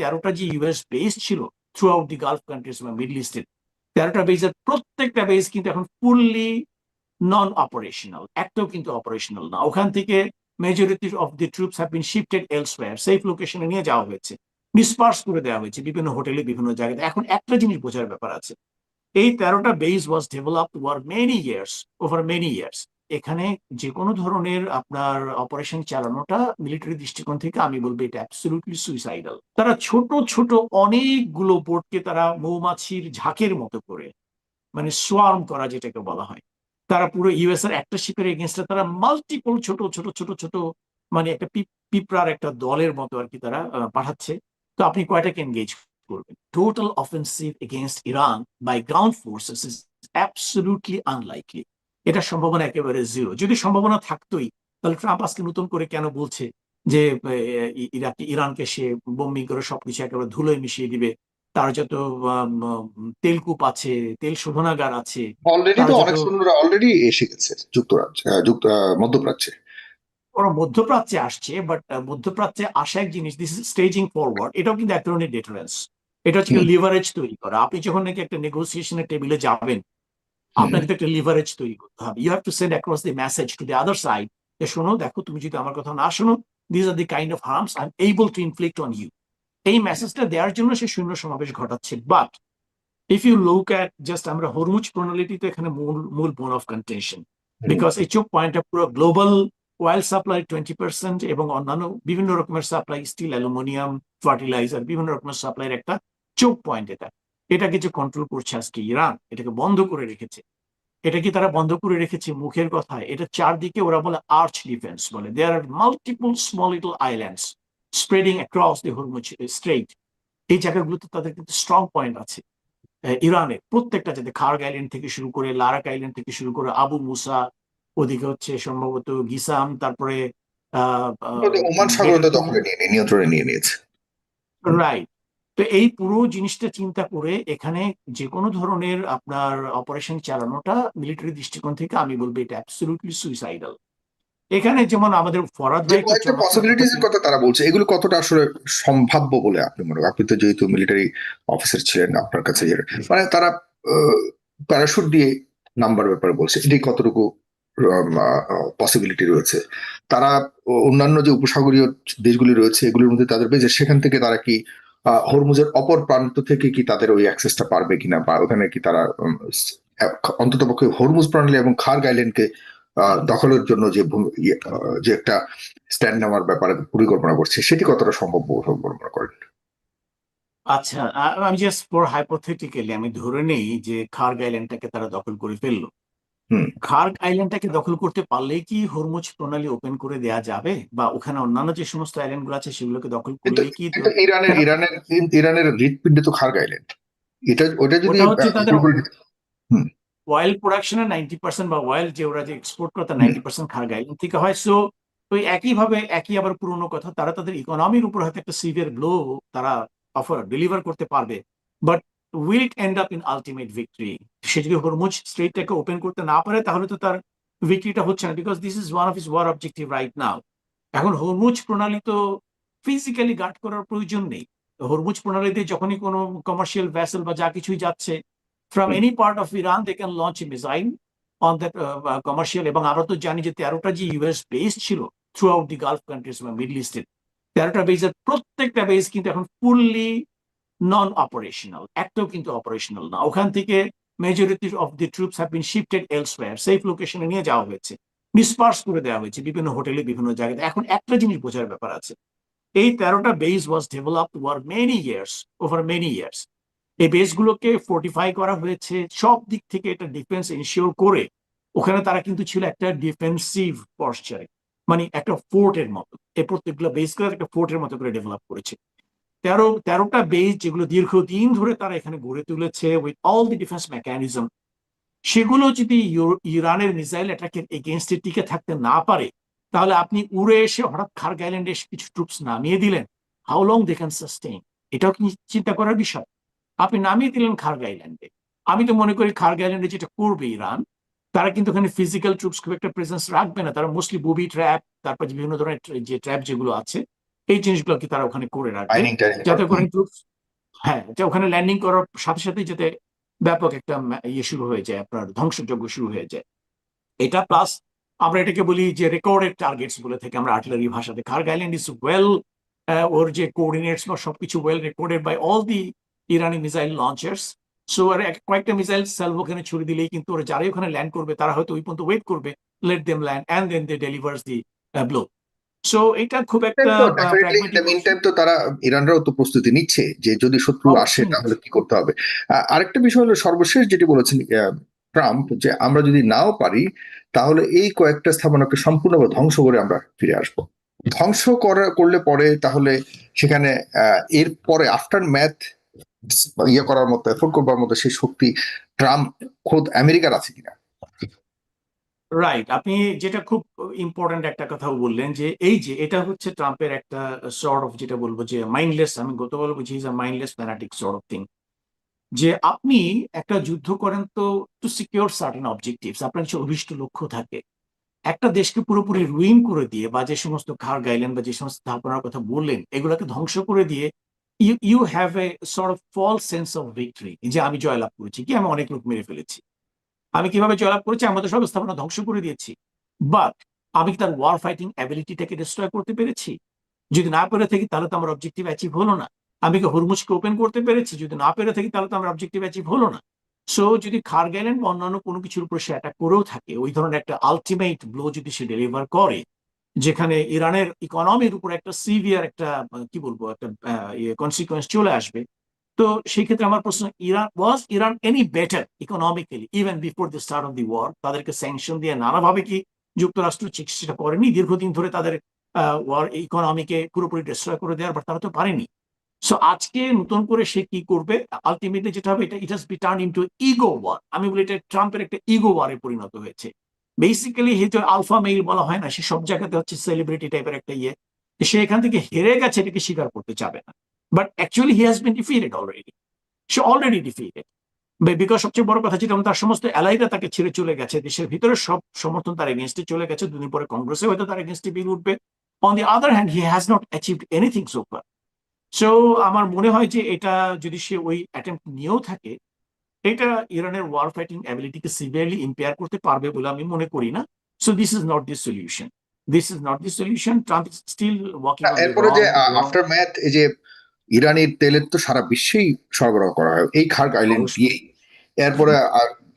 13টা যে US base ছিল through out the Gulf countries বা মিডল ইস্টের 13টা বেসের প্রত্যেকটা বেস কিন্তু এখন ফুললি নন অপারেশনাল, একটাও কিন্তু অপারেশনাল না। ওখান থেকে majority of the troops have been shifted elsewhere, safe লোকেশনে নিয়ে যাওয়া হয়েছে, ডিসপার্স করে দেওয়া হয়েছে বিভিন্ন হোটেলে বিভিন্ন জায়গায়। এখন একটা জিনিস বোঝার ব্যাপার আছে, এই 13টা base was developed over many years, over many years. এখানে যে কোনো ধরনের আপনার অপারেশন চালানোটা মিলিটারি দৃষ্টিকোণ থেকে আমি বলবো এটা অ্যাবসলিউটলি সুইসাইডাল। তারা ছোট ছোট অনেকগুলো বোটকে তারা মৌমাছির ঝাঁকের মতো করে, মানে সোয়ার্ম করা যেটাকে বলা হয়, তারা পুরো ইউএস এর একটা শিপের এগেনস্টে তারা মাল্টিপল ছোট ছোট ছোট ছোট, মানে একটা পিঁপড়ার একটা দলের মতো আর কি তারা পাঠাচ্ছে। তো আপনি কয়টাকে এনগেজ করবেন? Total offensive against Iran by ground forces is absolutely unlikely. এটা সম্ভাবনা একেবারে জিরো। যদি সম্ভাবনা থাকতোই তাহলে ট্রাম্প আজকে নতুন করে কেন বলছে যে ইরানকে সে বোম্বিং করে সবকিছু একেবারে ধুলোয় মিশিয়ে দিবে, তার যত তেলকূপ আছে, তেল শোধনাগার আছে, অলরেডি তার তো যত, অনেক সৈন্যরা অলরেডি এসে গেছে যুক্তরাজ্য, মধ্যপ্রাচ্যে। ওরা মধ্যপ্রাচ্যে আসছে, বাট মধ্যপ্রাচ্যে আসা এক জিনিস, দিস ইজ স্টেজিং ফরওয়ার্ড, এটাও কিন্তু এক ধরনের ডেটারেন্স। এটা হচ্ছে হুম, লিভারেজ তৈরি করা। আপনি যখন নাকি একটা নেগোসিয়েশনের টেবিলে যাবেন, হুম। আপনাকে তো একটা লিভারেজ তৈরি করতে হবে। You have to send across the message to the other side যে শোনো, দেখো, তুমি যদি আমার কথা না শোনো, this are the kind of harms I am able to inflict on you. এই মেসেজটা দেওয়ার জন্য সে সৈন্য সমাবেশ ঘটাচ্ছে। But if you look at just, আমরা হরমুজ প্রণালীটি তো এখানে মূল মূল বোন অফ কন্টেনশন, হুম। বিকজ এই চোখ পয়েন্টটা পুরো গ্লোবাল অয়েল সাপ্লাই 20% এবং অন্যান্য বিভিন্ন রকমের সাপ্লাই, স্টিল, অ্যালুমিনিয়াম, ফার্টিলাইজার, বিভিন্ন রকমের সাপ্লাইয়ের একটা চোখ পয়েন্ট এটা। এটাকে যে কন্ট্রোল করছে আজকে ইরান, এটাকে বন্ধ করে রেখেছে। এটা কি তারা বন্ধ করে রেখেছে মুখের কথায়? এটা চারদিকে ওরা বলে আর্চ ডিফেন্স বলে। There are multiple small little islands spreading across the Hormuz Strait. এই জায়গাগুলোতে তাদের কিন্তু স্ট্রং পয়েন্ট আছে। ইরানের প্রত্যেকটা, যাতে খার্গ আইল্যান্ড থেকে শুরু করে, লারাক আইল্যান্ড থেকে শুরু করে, আবু মুসা, ওদিকে হচ্ছে সম্ভবত গিসাম, তারপরে ওমান সাগর তো দখলে নিয়ন্ত্রণে নিয়ে নিয়েছে। রাইট। তো এই পুরো জিনিসটা চিন্তা করে এখানে যে কোনো ধরনের আপনার অপারেশন চালানোটা মিলিটারি দৃষ্টিকোণ থেকে আমি বলবো এটা অ্যাবসলিউটলি সুইসাইডাল। এখানে যেমন আমাদের ফরাদ যে ভাই একটা কয়েকটা চমৎকার কথা পসিবিলিটিস এর কথা তারা বলছে, এগুলো কতটা আসলে সম্ভাব্য বলে আপনি মনে করেন? আপনি তো যেহেতু মিলিটারি অফিসার ছিলেন, আপনার কাছে মানে তারা প্যারাশুট দিয়ে নাম্বার ব্যাপারে বলছে, এটি কতটুকু পসিবিলিটি রয়েছে? তারা অন্যান্য যে উপসাগরীয় দেশগুলি রয়েছে এগুলোর মধ্যে তাদের বেজে সেখান থেকে তারা কি হরমুজের অপর প্রান্ত থেকে কি তাদের ওই অ্যাক্সেসটা পারবে কিনা, বা ওখানে কি তারা অন্তত পক্ষে হরমুজ প্রণালী এবং খার্গ আইল্যান্ডকে দখলের জন্য যে একটা স্ট্যান্ড নেওয়ার ব্যাপারে পরিকল্পনা করছে, সেটি কতটা সম্ভব মনে করেন? আচ্ছা, আমি জাস্ট ফর হাইপোথেটিক্যালি আমি ধরে নেই যে খার্গ আইল্যান্ডটাকে তারা দখল করে ফেললো। হুম। খার্গ আইল্যান্ডটাকে দখল করতে পারলেই কি হরমুজ প্রণালী ওপেন করে দেয়া যাবে, বা ওখানে অন্যান্য যে সমস্ত আইল্যান্ড গুলো আছে সেগুলোকে দখল কিন্তু করলেই কি কিন্তু ইরানের তেরো- ইরানের ইরানের হৃৎপিণ্ডে তো খার্গ আইল্যান্ড। এটা ওটা যদি ওটা হচ্ছে তাদের পুরোপুরি। হুম। অয়েল প্রোডাকশনের 90%, বা অয়েল যে ওরা যে এক্সপোর্ট করে তার হুম। 90% খার্গ আইল্যান্ড থেকে হয়। সো ওই একইভাবে, একই আবার পুরনো কথা, তারা তাদের ইকোনমির উপর হয়তো একটা সিভিয়ার ব্লো তারা অফার ডেলিভার করতে পারবে, but will it end up in ultimate victory? সে যদি হরমুজ স্ট্রেটটাকে ওপেন করতে না পারে তাহলে তো তার ভিক্টরিটা হচ্ছে না, because this is one of his war objective right now. এখন হরমুজ প্রণালী তো ফিজিক্যালি গার্ড করার প্রয়োজন নেই। হরমুজ প্রণালীতে যখনই কোনো কমার্শিয়াল ভ্যাসেল বা যা কিছুই যাচ্ছে from hmm. any part of Iran, they can launch a missile on that commercial। এবং আমরা তো জানি যে 13টা যে ইউএস বেস ছিল through out the Gulf countries বা মিডল ইস্টের 13টা বেসের প্রত্যেকটা বেস কিন্তু এখন ফুললি নন অপারেশনাল, একটাও কিন্তু অপারেশনাল না। ওখান থেকে majority of the troops have been shifted elsewhere, safe লোকেশনে নিয়ে যাওয়া হয়েছে, ডিসপার্স করে দেওয়া হয়েছে বিভিন্ন হোটেলে বিভিন্ন জায়গায়। এখন একটা জিনিস বোঝার ব্যাপার আছে, এই 13টা base was developed over many years, over many years. এই বেসগুলোকে ফোর্টিফাই করা হয়েছে সব দিক থেকে, এটা ডিফেন্স ইনশিওর করে। ওখানে তারা কিন্তু ছিল একটা ডিফেন্সিভ পশ্চারে, মানে একটা ফোর্টের মতো। এই প্রত্যেকগুলো বেসগুলো একটা ফোর্টের মতো করে ডেভেলপ করেছে। 13টা বেস যেগুলো দীর্ঘদিন ধরে তারা এখানে গড়ে তুলেছে with all the defence mechanism, সেগুলো যদি ইরানের মিসাইল অ্যাটাকের এগেনস্টে টিকে থাকতে না পারে, তাহলে আপনি উড়ে এসে হঠাৎ খার্গ আইল্যান্ডে এসে কিছু ট্রুপস নামিয়ে দিলেন, how long they can sustain? এটাও কি চিন্তা করার বিষয়? আপনি নামিয়ে দিলেন খার্গ আইল্যান্ডে। আমি তো মনে করি খার্গ আইল্যান্ডে যেটা করবে ইরান, তারা কিন্তু ওখানে ফিজিক্যাল ট্রুপস খুব একটা প্রেজেন্স রাখবে না। তারা মোস্টলি বুবি ট্র্যাপ, তারপর বিভিন্ন ধরনের যে ট্র্যাপ যেগুলো আছে এই জিনিসগুলো কি তারা ওখানে করে রাখবে, মাইনিং টাইনিং যাতে করে troops, হ্যাঁ, যে ওখানে ল্যান্ডিং করার সাথে সাথে যাতে ব্যাপক একটা ইয়ে শুরু হয়ে যায়, আপনার ধ্বংসযজ্ঞ শুরু হয়ে যায়। এটা প্লাস আমরা এটাকে বলি যে রেকর্ডেড টার্গেটস বলে থেকে আমরা আর্টিলারি ভাষাতে, Kharg island is well, or যে কোঅর্ডিনেটস বা সবকিছু well recorded by all the Iranian missile launchers. So আর কয়েকটা মিসাইল সেলভ ওখানে ছুড়ে দিলেই কিন্তু ওরা যারাই ওখানে ল্যান্ড করবে তারা হয়তো ওই পর্যন্ত ওয়েট করবে, let them land and then they delivers the blow. So এটা খুব একটা তো definitely pragmatic mean option. Time তো তারা ইরানরাও তো প্রস্তুতি নিচ্ছে যে যদি শত্রু আসে অবশ্যই তাহলে নিচ্ছে। কি করতে হবে। আরেকটা বিষয় হলো সর্বশেষ যেটি বলেছেন ট্রাম্প, যে আমরা যদি নাও পারি তাহলে এই কয়েকটা স্থাপনাকে সম্পূর্ণভাবে ধ্বংস করে আমরা ফিরে আসবো। ধ্বংস করলে পরে তাহলে সেখানে এর পরে আফটার ম্যাথ ইয়ে করার মতো, এফোর্ড করবার মতো সেই শক্তি ট্রাম্প খোদ আমেরিকার আছে কিনা। রাইট, আপনি যেটা খুব ইম্পর্ট্যান্ট একটা কথাও বললেন যে এই যে এটা হচ্ছে ট্রাম্পের একটা সর্ট অফ, যেটা বলবো যে মাইন্ডলেস, আমি গতকাল বুঝি is a mindless fanatic sort of thing. যে আপনি একটা যুদ্ধ করেন তো টু সিকিউর সার্টেন অবজেক্টিভস, আপনার কিছু অভিষ্ট লক্ষ্য থাকে। একটা দেশকে পুরোপুরি রুইন করে দিয়ে বা যে সমস্ত খার গাইলেন বা যে সমস্ত স্থাপনার কথা বললেন এগুলোকে ধ্বংস করে দিয়ে you you have a sort of false sense of victory, যে আমি জয়লাভ করেছি, কি আমি অনেক লোক মেরে ফেলেছি। আমি কিভাবে জয়লাভ করেছি? আমাদের সব স্থাপনা ধ্বংস করে দিয়েছি। বাট আমি কি তার ওয়ার ফাইটিং অ্যাবিলিটিটাকে ডিস্ট্রয় করতে পেরেছি? যদি না পেরে থাকি তাহলে তো আমার অবজেক্টিভ অ্যাচিভ হলো না। আমি কি হরমুজকে ওপেন করতে পেরেছি? যদি না পেরে থাকি তাহলে তো আমার অবজেক্টিভ অ্যাচিভ হলো না। সো যদি খারগেলেন বা অন্যান্য কোনো কিছুর উপর সে অ্যাটাক করেও থাকে, ওই ধরনের একটা আলটিমেট ব্লো যদি সে ডেলিভার করে, যেখানে ইরানের ইকোনমির উপর একটা সিভিয়ার একটা কি বলবো একটা কনসিকুয়েন্স চলে আসবে, তো সেই ক্ষেত্রে আমার প্রশ্ন, Iran any better economically even before the start of the war? তাদেরকে স্যাংশন দিয়ে নানাভাবে কি যুক্তরাষ্ট্র চেষ্টা করেনি দীর্ঘদিন ধরে তাদের ওয়ার ইকোনমিকে পুরোপুরি ডিস্ট্রয় করে দেওয়ার? বাট তারা তো পারেনি। সো আজকে নতুন করে সে কি করবে? আলটিমেটলি যেটা হবে, এটা it has be turn into ego war. আমি বলি এটা ট্রাম্পের একটা ইগো ওয়ারে পরিণত হয়েছে। বেসিক্যালি হি তো আলফা মেইল বলা হয় না, সে সব জায়গাতে হচ্ছে সেলিব্রিটি টাইপের একটা ইয়ে, সে এখান থেকে হেরে গেছে এটাকে স্বীকার করতে চাবে না। But actually he has been defeated already, say already defeated. Because সবচেয়ে বড় কথা যেটা, তার সমস্ত অ্যালাইরা তাকে ছেড়ে চলে গেছে, দেশের ভিতরে সব সমর্থন তার এগেনস্টে চলে গেছে, দুদিন পরে কংগ্রেসে হয়তো তার এগেনস্টে বিল উঠবে। On the other hand he has not achieved anything so far. So আমার মনে হয় যে এটা যদি সে ওই অ্যাটেম্প্ট নিয়েও থাকে, এটা ইরানের ওয়ার ফাইটিং অ্যাবিলিটিকে সিভিয়ারলি ইম্পেয়ার করতে পারবে বলে আমি মনে করি না। So this is not the solution, this is not the solution. Trump is still working on the এরপরে রং যে রং। আফটার ম্যাথ, এই যে ইরানের তেলের তো সারা বিশ্বেই সরবরাহ করা হয় এই খার্গ আইল্যান্ড অবশ্যই। দিয়ে। এরপরে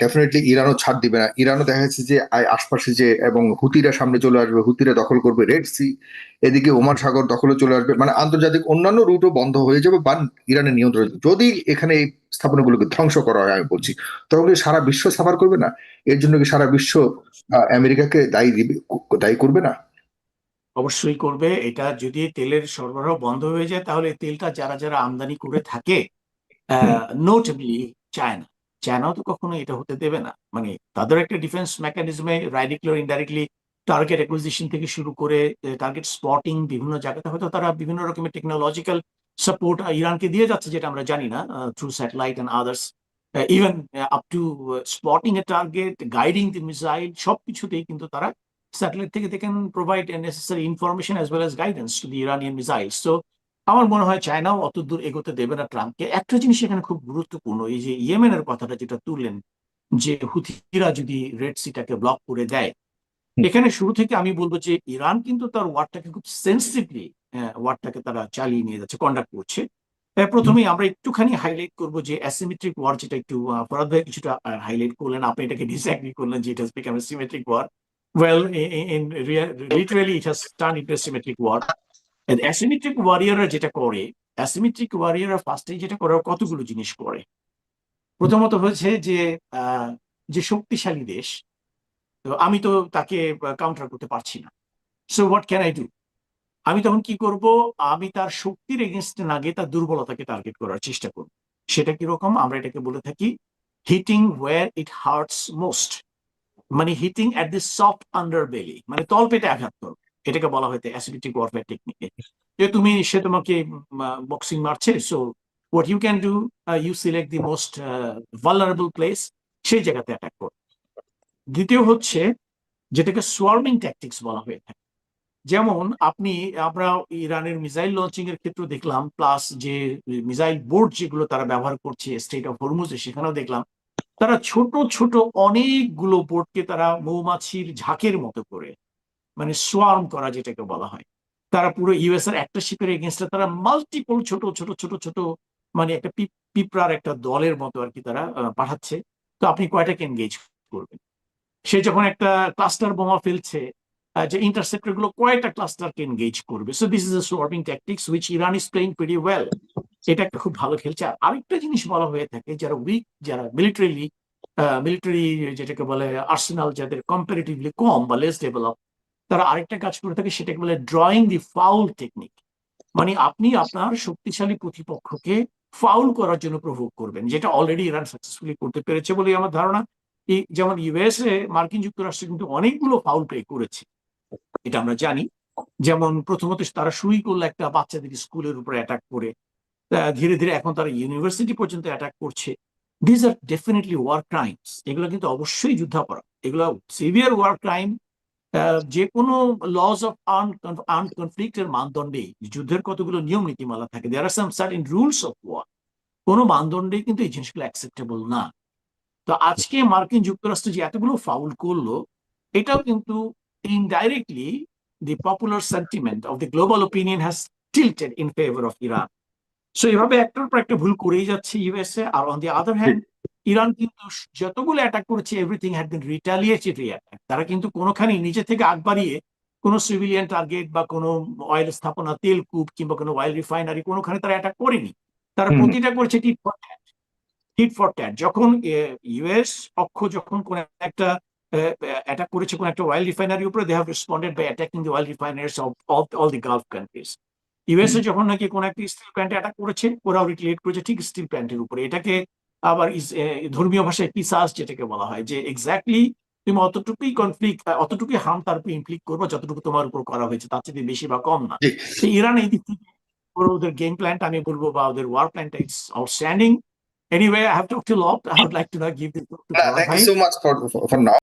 ডেফিনেটলি ইরানও ছাড় দিবে না। ইরানও দেখা যাচ্ছে যে আশপাশে যে, এবং হুতিরা সামনে চলে আসবে, হুতিরা দখল করবে রেড সি, এদিকে ওমান সাগর দখলে চলে আসবে, মানে আন্তর্জাতিক অন্যান্য রুটও বন্ধ হয়ে যাবে বা ইরানের নিয়ন্ত্রণ যদি এখানে এই স্থাপনাগুলোকে ধ্বংস করা হয় আমি বলছি, তখন কি সারা বিশ্ব সাফার করবে না? এর জন্য কি সারা বিশ্ব আমেরিকাকে দায়ী দিবে, দায়ী করবে না? অবশ্যই করবে। এটা যদি তেলের সরবরাহ বন্ধ হয়ে যায় তাহলে তেলটা যারা যারা আমদানি করে থাকে, হুম। নোটেবলি চায়না, চায়নাও তো কখনো এটা হতে দেবে না। মানে তাদের একটা ডিফেন্স মেকানিজমে ডাইরেক্টলি ইনডাইরেক্টলি টার্গেট অ্যাকুইজিশন থেকে শুরু করে টার্গেট স্পটিং, বিভিন্ন জায়গাতে হয়তো তারা বিভিন্ন রকমের টেকনোলজিক্যাল সাপোর্ট ইরানকে দিয়ে যাচ্ছে, যেটা আমরা জানি না, through satellite and others, even up to spotting a target, guiding the missile, সবকিছুতেই কিন্তু তারা স্যাটেলাইট থেকে they can provide necessary information as well as guidance to the Iranian missiles. তো আমার মনে হয় চায়নাও অত দূর এগোতে দেবে না ট্রাম্পকে। একটা জিনিস এখানে খুব গুরুত্বপূর্ণ, এই যে ইয়েমেনের কথাটা যেটা তুললেন, যে হুথিরা যদি রেড সিটাকে ব্লক করে দেয়, হুম। এখানে শুরু থেকে আমি বলবো যে ইরান কিন্তু তার ওয়ারটাকে খুব সেন্সিটিভলি ওয়ারটাকে তারা চালিয়ে নিয়ে যাচ্ছে, কন্ডাক্ট করছে। প্রথমেই আমরা একটুখানি হাইলাইট করবো যে অ্যাসিমেট্রিক ওয়ার, যেটা একটু ফরাদ ভাই কিছুটা হাইলাইট করলেন, আপনি এটাকে ডিসঅ্যাগ্রি করলেন যে it has become a symmetric war. Well, in literally it has turn into symmetric war. Asymmetric ওয়ারিয়াররা যেটা করে, অ্যাসিমেট্রিক ওয়ারিয়াররা ফার্স্টে যেটা করে, ওরা কতগুলো জিনিস করে। প্রথমত হচ্ছে যে আহ, যে শক্তিশালী দেশ, তো আমি তো তাকে কাউন্টার করতে পারছি না, so what can I do? আমি তখন কি করব? আমি তার শক্তির এগেনস্টে না গিয়ে তার দুর্বলতাকে টার্গেট করার চেষ্টা করব। সেটা কিরকম? আমরা এটাকে বলে থাকি hitting where it hurts most, মানে hitting at the soft underbelly, মানে তলপেটে আঘাত করো। এটাকে বলা হয়তো অ্যাসিমেট্রিক ওয়ারফেয়ার টেকনিকে। যে তুমি, সে তোমাকে বক্সিং মারছে, so what you can do, you select the most vulnerable place, সেই জায়গাতে অ্যাটাক করো। দ্বিতীয় হচ্ছে যেটাকে সোয়ার্মিং ট্যাকটিক্স বলা হয়ে থাকে। যেমন আমরা ইরানের মিসাইল লঞ্চিং এর ক্ষেত্রে দেখলাম, প্লাস যে মিসাইল বোর্ড যেগুলো তারা ব্যবহার করছে স্টেট অফ হরমুজে, সেখানেও দেখলাম তারা ছোট ছোট অনেকগুলো বোর্ডকে তারা মৌমাছির ঝাঁকের মতো করে, মানে সোয়ার্ম করা যেটাকে বলা হয়, তারা পুরো ইউএস এর একটা শিপের এগেনস্টে তারা মাল্টিপল ছোট ছোট ছোট ছোট, মানে একটা পিঁপড়ার একটা দলের মতো আর কি তারা পাঠাচ্ছে। তো আপনি কয়টাকে এনগেজ করবেন? সে যখন একটা ক্লাস্টার বোমা ফেলছে, যে ইন্টারসেপ্টর গুলো কয়টা ক্লাস্টারকে এনগেজ করবে? So this is a swarming tactics which Iran is playing very well. এটা একটা খুব ভালো খেলছে। আর আরেকটা জিনিস বলা হয়ে থাকে, যারা উইক, যারা মিলিটারি যেটাকে বলে আর্সেনাল যাদের কম্পারেটিভলি কম বা লেস ডেভেলপ, তারা আরেকটা কাজ করে থাকে, সেটাকে বলে ড্রয়িং দি ফাউল টেকনিক। মানে আপনি আপনার শক্তিশালী প্রতিপক্ষকে ফাউল করার জন্য প্রভোগ করবেন, যেটা অলরেডি ইরান সাকসেসফুলি করতে পেরেছে বলে আমার ধারণা। যেমন ইউএসএ, মার্কিন যুক্তরাষ্ট্র কিন্তু অনেকগুলো ফাউল প্লে করেছে, এটা আমরা জানি। যেমন প্রথমত তারা শুরুই করলো একটা বাচ্চাদের স্কুলের উপরে অ্যাটাক করে, ধীরে ধীরে এখন তারা ইউনিভার্সিটি পর্যন্ত অ্যাটাক করছে। This are definitely war crimes, এগুলো কিন্তু অবশ্যই যুদ্ধাপরাধ, এগুলো সিভিয়ার ওয়ার ক্রাইম। যে কোনো লজ অফ আর্ম কনফ্লিক্টের মানদণ্ডে যুদ্ধের কতগুলো নিয়ম নীতিমালা থাকে, there are some certain rules of war, কোনো মানদণ্ডে কিন্তু এই জিনিসগুলো অ্যাকসেপ্টেবল না। তো আজকে মার্কিন যুক্তরাষ্ট্র যে এতগুলো ফাউল করলো, এটাও কিন্তু indirectly the popular sentiment of the global opinion has tilted in favor of Iran. সো এভাবে একটার পর একটা ভুল করেই যাচ্ছে ইউএসএ। আর on the other hand, Iran কিন্তু যতগুলো অ্যাটাক করেছে, everything had been retaliatory attack. তারা কিন্তু কোনোখানেই নিজে থেকে আগ বাড়িয়ে কোনো সিভিলিয়ান টার্গেট বা কোনো অয়েল স্থাপনা, তেল কূপ কিংবা কোনো অয়েল রিফাইনারি কোনোখানে তারা অ্যাটাক করেনি। তারা প্রতিটা করেছে tit for tat, tit for tat. যখন ইউএস পক্ষ যখন কোন একটা অ্যাটাক করেছে কোন একটা অয়েল রিফাইনারির উপরে, they have responded by attacking the oil refineries of all the Gulf countries. USA যখন নাকি কোন একটা স্টিল প্ল্যান্টে অ্যাটাক করেছে, ওরাও রিক্রিয়েট করেছে ঠিক স্টিল প্ল্যান্টের উপরে। এটাকে আবার ধর্মীয় ভাষায় কিসাস যেটাকে বলা হয়, যে এক্স্যাক্টলি তুমি অতটুকুই কনফ্লিক্ট, অতটুকুই হার্ম তার উপর ইনফ্লিক্ট করবো যতটুকু তোমার উপর করা হয়েছে, তার চেয়ে বেশি বা কম না। জি। তো ইরান এই দিক থেকে ওদের গেম প্ল্যানটা আমি বলবো, বা ওদের ওয়ার প্ল্যানটা, it's outstanding. Anyway, I have talked a lot, I would like to now give this to না, বড় থ্যাংক ইউ ভাই। So much for now.